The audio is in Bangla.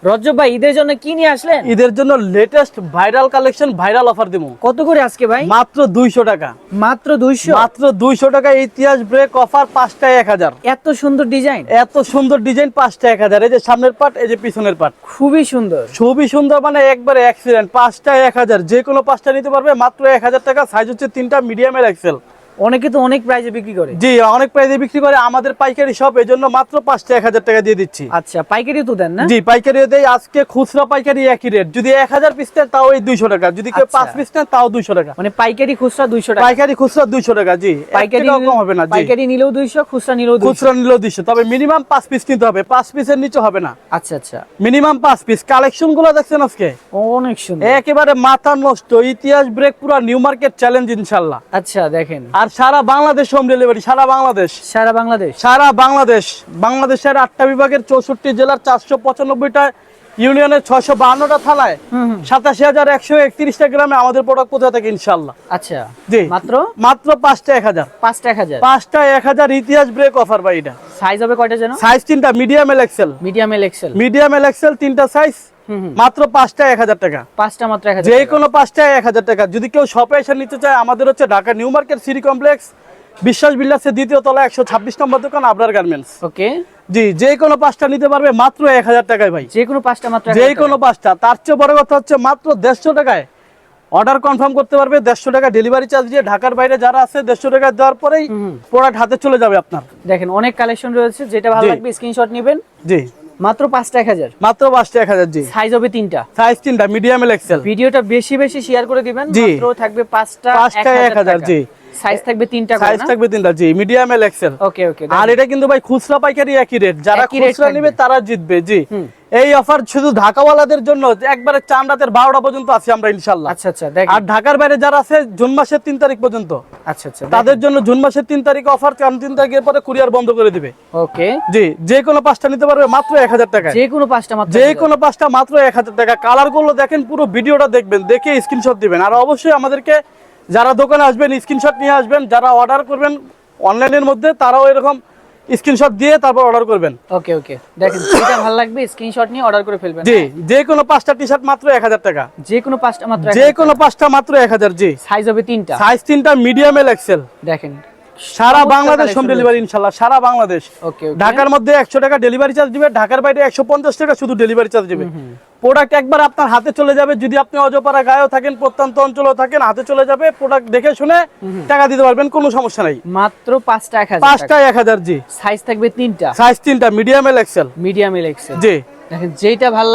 রজব ভাই ঈদের জন্য কি নিয়ে আসলেন? ঈদের জন্য latest viral collection, viral offer দিব। কত করে আজকে ভাই? মাত্র 200 টাকা। মাত্র 200? মাত্র 200 টাকা ইতিহাস ব্রেক অফার, 5টায় 1000। এত সুন্দর ডিজাইন, এত সুন্দর ডিজাইন, 5টায় 1000। এই যে সামনের পার্ট, এই যে পিছনের পার্ট, খুবই সুন্দর। খুবই সুন্দর, মানে একবারে এক্সিলেন্ট। 5টায় 1000, যে কোনো 5টা নিতে পারবে মাত্র 1000 টাকা। সাইজ হচ্ছে 3টা, মিডিয়াম এর এক্সেল। অনেকে তো অনেক প্রাইসে বিক্রি করে। জি, অনেক প্রাইসে বিক্রি করে, আমাদের পাইকারি শপ, এই জন্য মাত্র 5টায় 1000 টাকা দিয়ে দিচ্ছি। আচ্ছা, পাইকারিও তো দেন না? জি, পাইকারি দেই। আজকে খুচরা পাইকারি একই রেট। যদি 1000 পিস নেন তাও এই 200 টাকা, যদি কেউ 5 পিস নেন তাও 200 টাকা। মানে পাইকারি খুচরা 200 টাকা, পাইকারি খুচরা 200 টাকা। জি, পাইকারি কম হবে না। জি, পাইকারি নিলেও 200, খুচরা নিলেও 200। খুচরা নিলেও 200, তবে মিনিমাম 5 পিস নিতে হবে, 5 পিসের নিচে হবে না। আচ্ছা আচ্ছা, মিনিমাম 5 পিস। কালেকশন গুলো দেখছেন আজকে অনেক সুন্দর, একেবারে মাথা নষ্ট। ইতিহাস ব্রেক, পুরো নিউ মার্কেট চ্যালেঞ্জ ইনশাআল্লাহ। আচ্ছা দেখেন, আর সারা বাংলাদেশ হোম ডেলিভারি, সারা বাংলাদেশ। সারা বাংলাদেশ, সারা বাংলাদেশ। বাংলাদেশের 8টা বিভাগের 64 জেলার 495টা ইউনিয়নের 652টা থানায় 87,131টা গ্রামে আমাদের প্রোডাক্ট পৌঁছে থাকে ইনশাআল্লাহ। আচ্ছা জি, মাত্র মাত্র 5টায় 1000। 5টা 1000। 5টায় 1000 ইতিহাস ব্রেক অফার ভাই। এটা সাইজ হবে কয়টা যেন? সাইজ 3টা, medium L XL. Medium L XL. Medium L Excel 3টা সাইজ, মাত্র 5টায় 1000 টাকা। 5টা মাত্র 1000। যে কোনো 5টায় 1000 টাকা। যদি কেউ শপে এসে নিতে চায়, আমাদের হচ্ছে Dhaka new market city complex, বিশ্বাস বিল্ডার্সের 2য় তলা 126 নম্বর দোকান, আবরার গার্মেন্টস। ওকে, জি, যে কোনো 5টা নিতে পারবে মাত্র 1000 টাকায় ভাই। যে কোনো 5টা মাত্র 1000 যে টাকা। কোনো 5টা। তার চেয়ে বড় কথা হচ্ছে মাত্র 150 টাকায় অর্ডার কনফার্ম করতে পারবে। 150 টাকা ডেলিভারি চার্জ দিয়ে, ঢাকার বাইরে যারা আছে 150 টাকা দেওয়ার পরেই প্রোডাক্ট হাতে চলে যাবে আপনার। দেখেন অনেক কালেকশন রয়েছে, যেটা ভালো জি। লাগবে স্ক্রিনশট নেবেন। জি, মাত্র 5টা 1000। মাত্র 5টা 1000। জি, সাইজ হবে 3টা। সাইজ 3টা, মিডিয়াম এল এক্সেল। ভিডিওটা বেশি বেশি শেয়ার করে দিবেন। জি। মাত্র থাকবে 5টা 1000। জি, সাইজ থাকবে 3টা করে সাইজ না? থাকবে 3টা। জি, মিডিয়াম এল এক্সেল। ওকে ওকে। আর এটা কিন্তু ভাই খুচরা পাইকারি একই রেট। যারা একই rate খুচরা থাকবে। নেবে তারা জিতবে। জি, এই অফার শুধু ঢাকাওয়ালাদের জন্য, একবারে চান রাতের 12টা পর্যন্ত আছি আমরা ইনশাআল্লাহ। আচ্ছা আচ্ছা দেখেন। আর ঢাকার বাইরে যারা আছে জুন মাসের 3 তারিখ পর্যন্ত, আচ্ছা আচ্ছা তাদের জন্য জুন মাসের 3 তারিখ অফার। 3 তারিখের পরে কুরিয়ার বন্ধ করে দিবে। ওকে, জি, যে কোনো 5টা নিতে পারবে মাত্র 1000 টাকা। যে কোনো 5টা মাত্র যে 1000। কোনো 5টা মাত্র 1000 টাকা। কালার গুলো দেখেন, পুরো ভিডিওটা দেখবেন, দেখে স্ক্রিনশট দিবেন। আর অবশ্যই আমাদেরকে যারা দোকানে আসবেন স্ক্রিনশট নিয়ে আসবেন। যারা অর্ডার করবেন অনলাইনের মধ্যে, তারাও এরকম স্ক্রিনশট দিয়ে তারপর অর্ডার করবেন। ওকে ওকে, দেখেন যেটা ভালো লাগবে স্ক্রিনশট নিয়ে অর্ডার করে ফেলবেন। জি, যে কোনো 5টা টি-শার্ট মাত্র 1000 টাকা। যে কোনো 5টা মাত্র যে 1000। কোনো 5টা মাত্র 1000। জি, সাইজ হবে 3টা। সাইজ 3টা, মিডিয়াম এল এক্সেল। দেখেন সারা চমৎকার বাংলাদেশ হোম collection ডেলিভারি ইনশাআল্লাহ, সারা বাংলাদেশ। ওকে ওকে। ঢাকার মধ্যে 100 টাকা ডেলিভারি চার্জ দিবে, ঢাকার বাইরে 150 টাকা শুধু ডেলিভারি চার্জ দিবে। প্রোডাক্ট একবার আপনার হাতে চলে যাবে। যদি আপনি অজপাড়া গায়েও থাকেন, প্রত্যন্ত অঞ্চলেও থাকেন, হাতে চলে যাবে। প্রোডাক্ট দেখে শুনে টাকা দিতে পারবেন, কোনো সমস্যা নাই। মাত্র 5টা 1000। 5টা 1000। জি, সাইজ থাকবে 3টা। সাইজ 3টা, medium L XL. Medium L XL. জি, দেখেন যেটা ভালো